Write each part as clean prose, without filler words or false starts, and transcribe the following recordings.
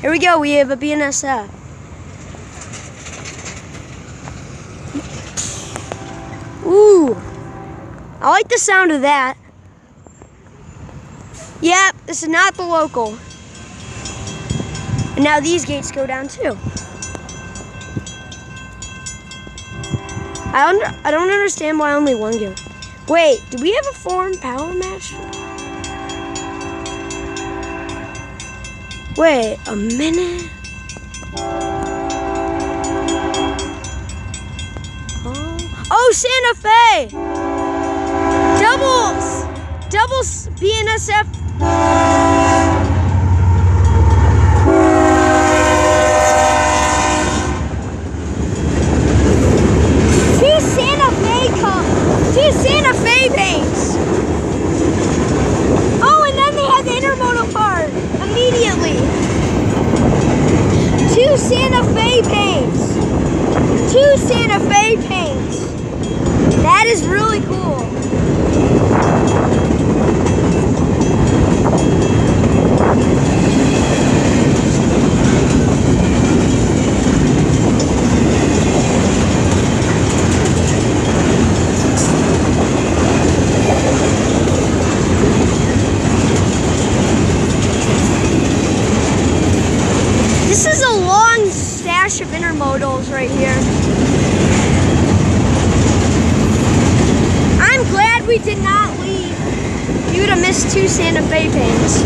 Here we go, we have a BNSF. Ooh, I like the sound of that. Yep, this is not the local. And now these gates go down too. I don't understand why only one goes. Wait, do we have a foreign power match? Wait a minute. Oh, Santa Fe! Doubles BNSF. Two Santa Fe paints. Oh, and then they had the intermodal part immediately. Two Santa Fe paints. Two Santa Fe paints. That is really cool. This is a long stash of intermodals right here. I'm glad we did not leave. You would have missed two Santa Fe paints.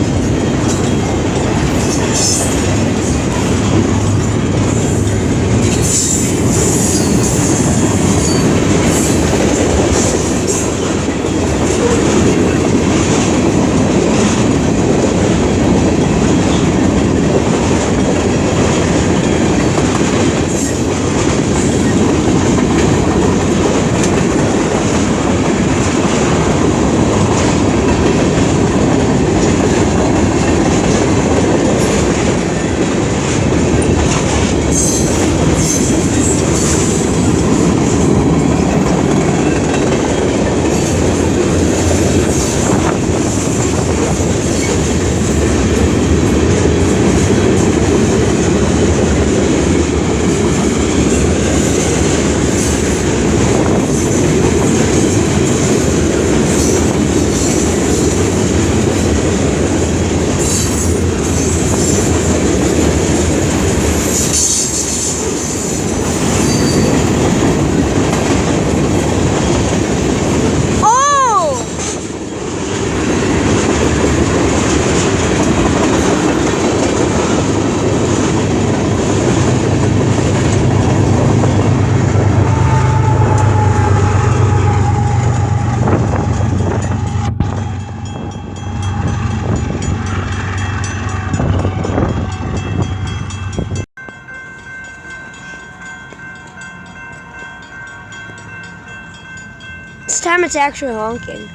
This time it's actually honking.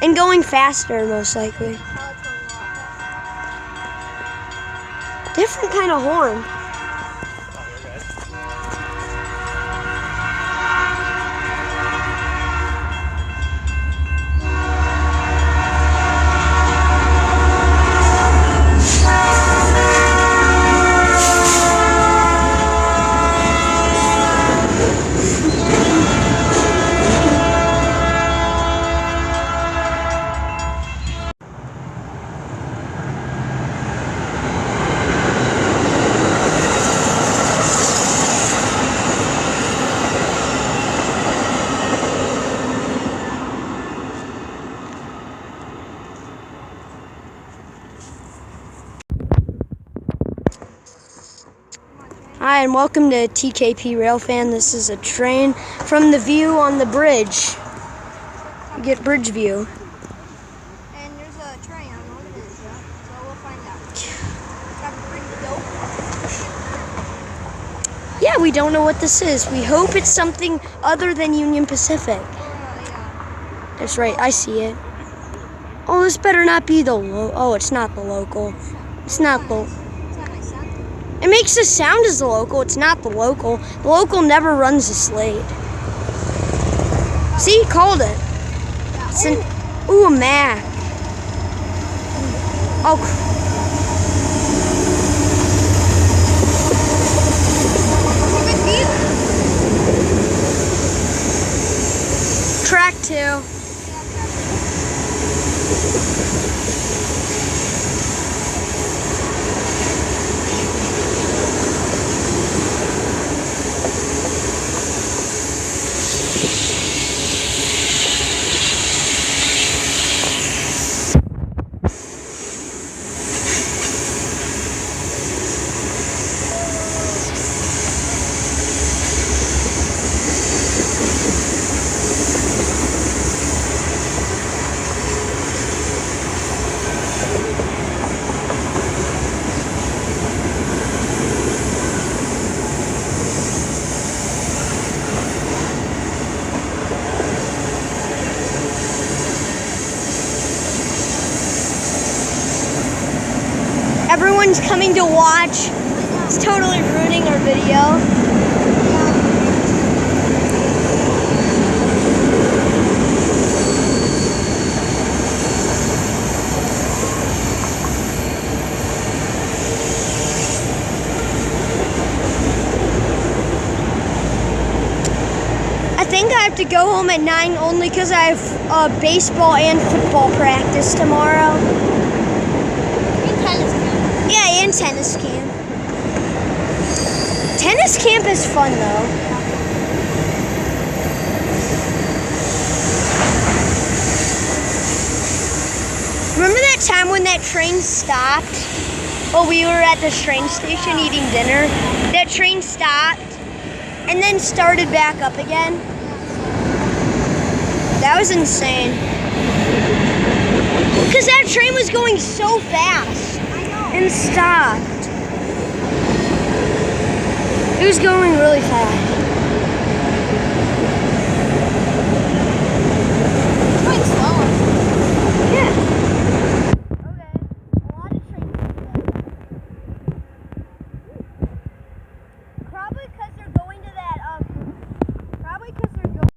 And going faster, most likely. Different kind of horn. Hi, and welcome to TKP Railfan. This is a train from the view on the bridge. You get bridge view. And there's a train, I don't know what it is yet, so we'll find out. Yeah, we don't know what this is. We hope it's something other than Union Pacific. That's right, I see it. Oh, this better not be the oh, it's not the local. It's not the... It makes a sound as the local. It's not the local. The local never runs a Slate. See, he called it. It's an, ooh, a Mac. Oh. everyone's coming to watch. It's totally ruining our video. I think I have to go home at 9 only because I have baseball and football practice tomorrow. And tennis camp. Yeah, and tennis camp. Tennis camp is fun though. Remember that time when that train stopped? Well, we were at the train station eating dinner. That train stopped and then started back up again. That was insane. Because that train was going so fast and stopped. It was going really fast.